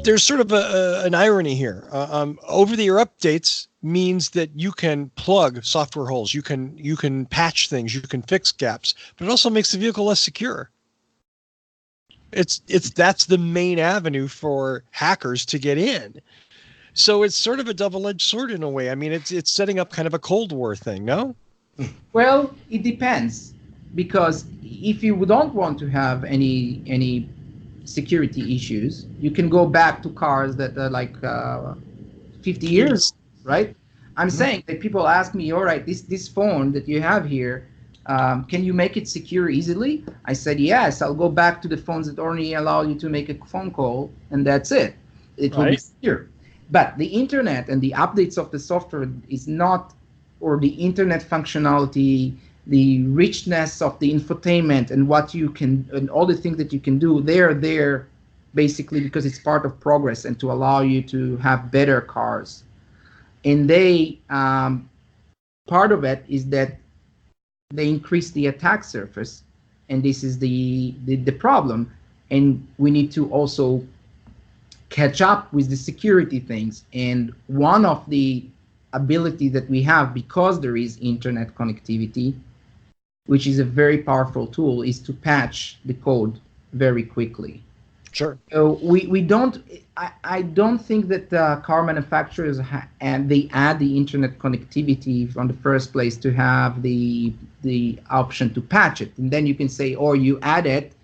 There's sort of an irony here. Over-the-air updates means that you can plug software holes, you can patch things, you can fix gaps, but it also makes the vehicle less secure. That's the main avenue for hackers to get in. So it's sort of a double-edged sword in a way. I mean, it's setting up kind of a Cold War thing, no? Well, it depends, because if you don't want to have any security issues, you can go back to cars that are like 50 years, right? I'm saying that people ask me, all right, this phone that you have here, can you make it secure easily? I said, yes, I'll go back to the phones that only allow you to make a phone call, and that's it. It will be secure. But the internet and the updates of the software is not, or the internet functionality, the richness of the infotainment and what you can, and all the things that you can do, they're there basically because it's part of progress and to allow you to have better cars. And they, part of it is that they increase the attack surface, and this is the problem. And we need to also catch up with the security things. And one of the ability that we have, because there is internet connectivity, which is a very powerful tool, is to patch the code very quickly. Sure. So we don't, I don't think that car manufacturers and they add the internet connectivity on the first place to have the option to patch it. And then you can say, or you add it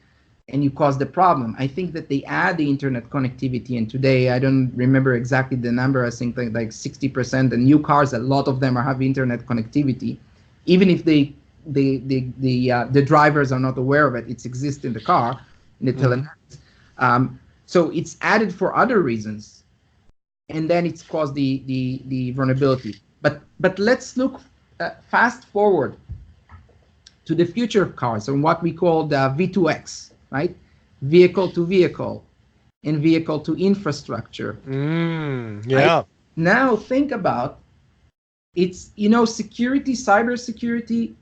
and you cause the problem. I think that they add the internet connectivity, and today, I don't remember exactly the number, I think like 60%, the new cars, a lot of them have internet connectivity, even if the drivers are not aware of it. It exists in the car, in the telematics. So it's added for other reasons, and then it's caused the vulnerability. But let's look fast forward to the future of cars and what we call the V2X, right? Vehicle to vehicle and vehicle to infrastructure. Yeah. Right? Now think about, it's, security, cybersecurity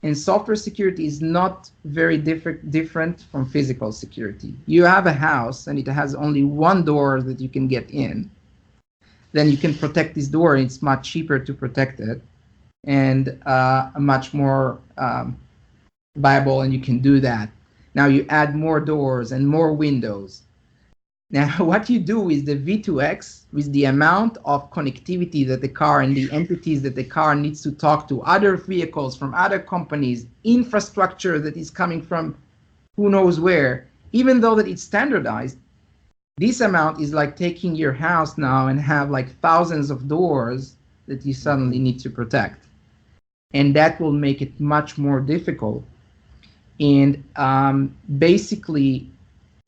and software security is not very different from physical security. You have a house and it has only one door that you can get in. Then you can protect this door, and it's much cheaper to protect it, and much more viable, and you can do that. Now you add more doors and more windows. Now what you do is the V2X, with the amount of connectivity that the car and the entities that the car needs to talk to, other vehicles from other companies, infrastructure that is coming from who knows where, even though that it's standardized, this amount is like taking your house now and have like thousands of doors that you suddenly need to protect. And that will make it much more difficult. And basically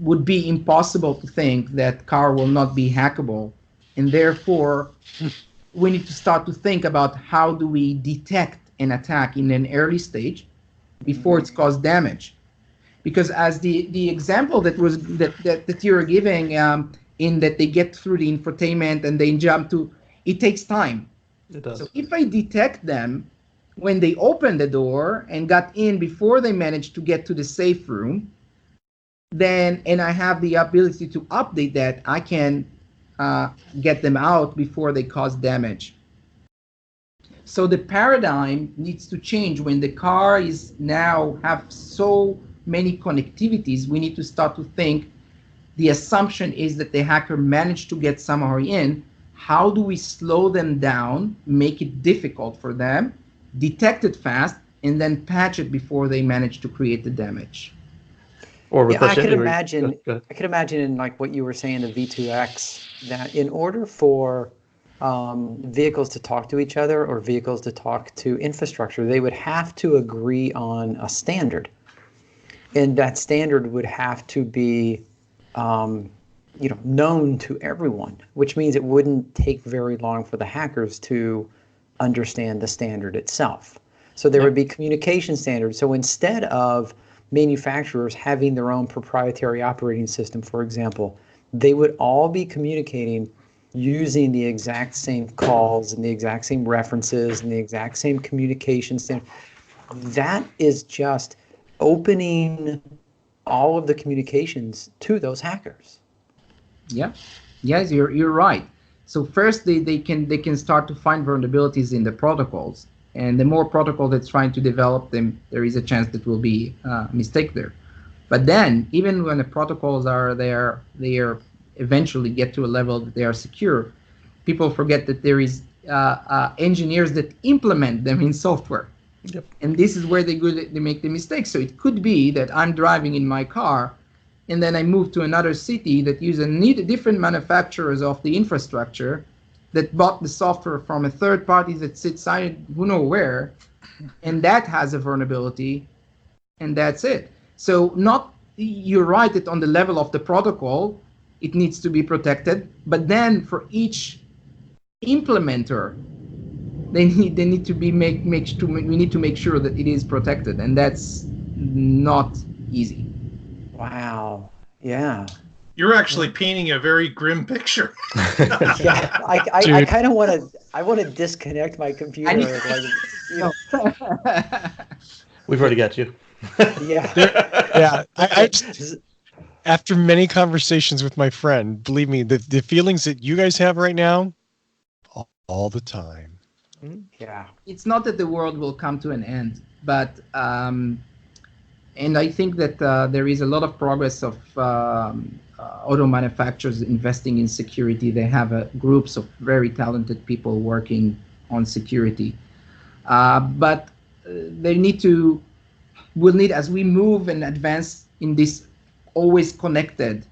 would be impossible to think that car will not be hackable. And therefore, we need to start to think about how do we detect an attack in an early stage before it's caused damage. Because as the example that you were giving, in that they get through the infotainment and they jump to, it takes time. It does. So if I detect them when they opened the door and got in before they managed to get to the safe room, then, and I have the ability to update that, I can get them out before they cause damage. So the paradigm needs to change. When the car is now have so many connectivities, we need to start to think, the assumption is that the hacker managed to get somehow in. How do we slow them down, make it difficult for them, detect it fast, and then patch it before they manage to create the damage? Or yeah, I could imagine in like what you were saying, the V2X, that in order for vehicles to talk to each other or vehicles to talk to infrastructure, they would have to agree on a standard. And that standard would have to be known to everyone, which means it wouldn't take very long for the hackers to understand the standard itself. So there would be communication standards. So instead of manufacturers having their own proprietary operating system, for example, they would all be communicating using the exact same calls and the exact same references and the exact same communication standard. That is just opening all of the communications to those hackers. Yeah, yes, you're right. So first they can start to find vulnerabilities in the protocols, and the more protocol that's trying to develop them, there is a chance that will be a mistake there. But then, even when the protocols are there, they are eventually get to a level that they are secure. People forget that there is engineers that implement them in software. Yep. And this is where they make the mistake. So it could be that I'm driving in my car, and then I move to another city that uses different manufacturers of the infrastructure that bought the software from a third party that sits who knows where, and that has a vulnerability, and that's it. So you're right that on the level of the protocol, it needs to be protected, but then for each implementer, we need to make sure that it is protected, and that's not easy. Wow. Yeah. You're actually painting a very grim picture. Yeah. I kind of want to disconnect my computer. We've already got you. Yeah. Yeah. After many conversations with my friend, believe me, the feelings that you guys have right now, all the time. Yeah. It's not that the world will come to an end, but and I think that there is a lot of progress of auto manufacturers investing in security. They have groups of very talented people working on security, but they will need, as we move and advance in this always connected,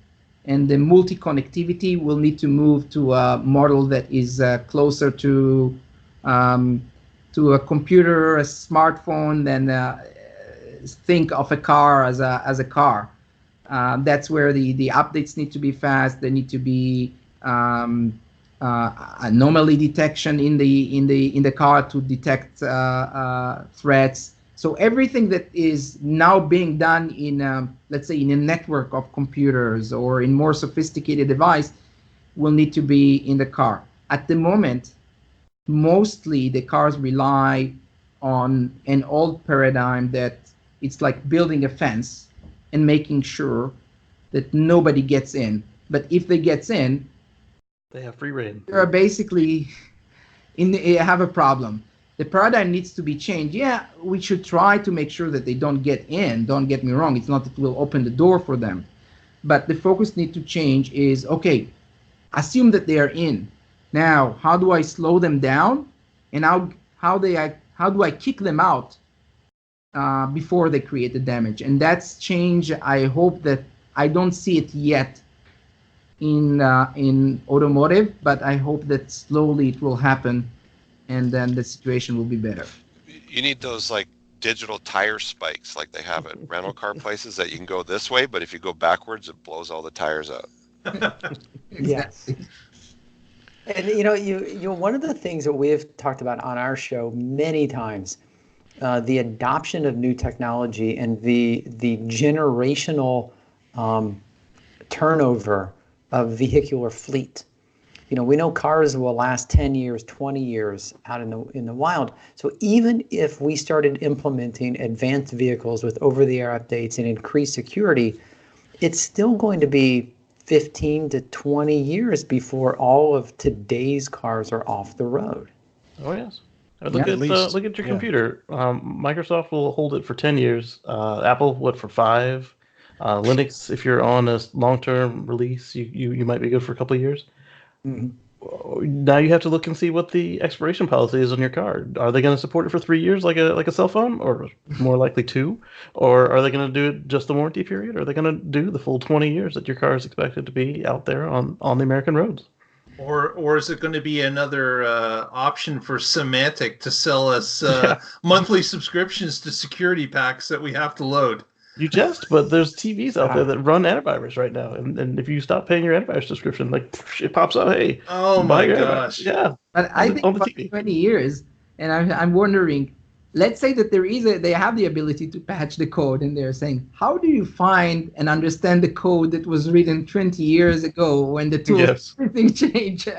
and the multi-connectivity will need to move to a model that is closer to a computer, a smartphone, than think of a car as a car. That's where the updates need to be fast. They need to be anomaly detection in the car to detect threats. So everything that is now being done in, let's say, in a network of computers or in more sophisticated device will need to be in the car. At the moment, mostly the cars rely on an old paradigm that it's like building a fence and making sure that nobody gets in. But if they get in, they have free reign. They are basically have a problem. The paradigm needs to be changed. Yeah, we should try to make sure that they don't get in. Don't get me wrong. It's not that we'll open the door for them. But the focus needs to change is, okay, assume that they are in. Now, how do I slow them down? And how do I kick them out before they create the damage? And that's change. I hope that I don't see it yet in automotive, but I hope that slowly it will happen, and then the situation will be better. You need those like digital tire spikes like they have at rental car places that you can go this way, but if you go backwards, it blows all the tires out. Yes. And you one of the things that we've talked about on our show many times, the adoption of new technology and the generational turnover of vehicular fleet. We know cars will last 10 years, 20 years out in the wild. So even if we started implementing advanced vehicles with over-the-air updates and increased security, it's still going to be 15 to 20 years before all of today's cars are off the road. Oh, yes. Look at your computer. Microsoft will hold it for 10 years. Apple, for 5? Linux, if you're on a long-term release, you might be good for a couple of years. Mm-hmm. Now you have to look and see what the expiration policy is on your car. Are they going to support it for 3 years like a cell phone, or more likely 2? Or are they going to do it just the warranty period? Or are they going to do the full 20 years that your car is expected to be out there on the American roads? Or is it going to be another option for Symantec to sell us monthly subscriptions to security packs that we have to load? You jest, but there's TVs out there that run antivirus right now, and if you stop paying your antivirus subscription, it pops up, hey, oh my gosh, yeah. But I think about 20 years, and I'm wondering, let's say that they have the ability to patch the code, and they're saying, how do you find and understand the code that was written 20 years ago when the tools, everything changed?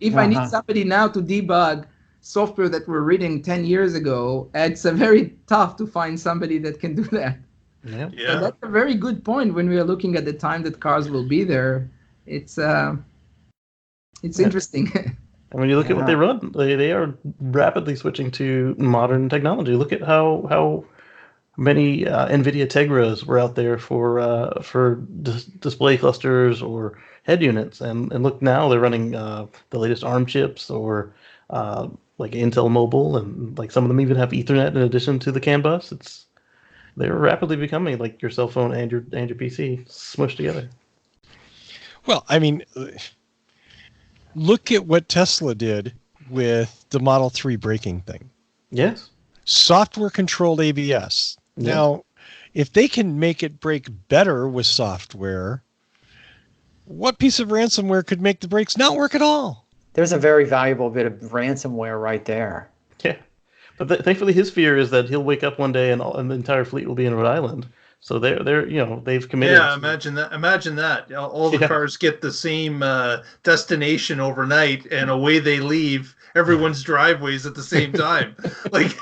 If I need somebody now to debug software that we're reading 10 years ago, it's very tough to find somebody that can do that. Yeah. So that's a very good point when we are looking at the time that cars will be there. It's interesting. And when you look at what they run, they are rapidly switching to modern technology. Look at how many NVIDIA Tegras were out there for display clusters or head units, and look now they're running the latest ARM chips or like Intel Mobile, and like some of them even have Ethernet in addition to the CAN bus. They're rapidly becoming like your cell phone and your PC smushed together. Well, I mean, look at what Tesla did with the Model 3 braking thing. Yes. Software controlled ABS. Yeah. Now, if they can make it brake better with software, what piece of ransomware could make the brakes not work at all? There's a very valuable bit of ransomware right there. Yeah. But thankfully his fear is that he'll wake up one day and the entire fleet will be in Rhode Island. So they've committed. Yeah, imagine that. All the cars get the same destination overnight, and away they leave. Everyone's driveways at the same time. Like,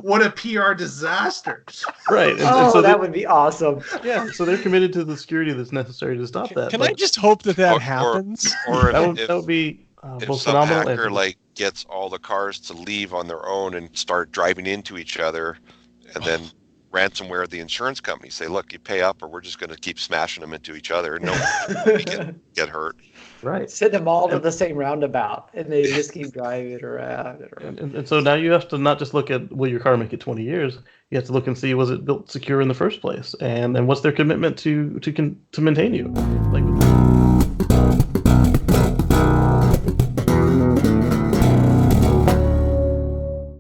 what a PR disaster! Right. And so that would be awesome. Yeah. So they're committed to the security that's necessary to stop that. Can I just hope that happens? Or that would be if both some phenomenal hacker gets all the cars to leave on their own and start driving into each other, and then ransomware the insurance company, say, look, you pay up or we're just going to keep smashing them into each other. No one get hurt. Right. Send them all to the same roundabout, and they just keep driving it around. And so now you have to not just look at, will your car make it 20 years? You have to look and see, was it built secure in the first place? And what's their commitment to maintain you? Like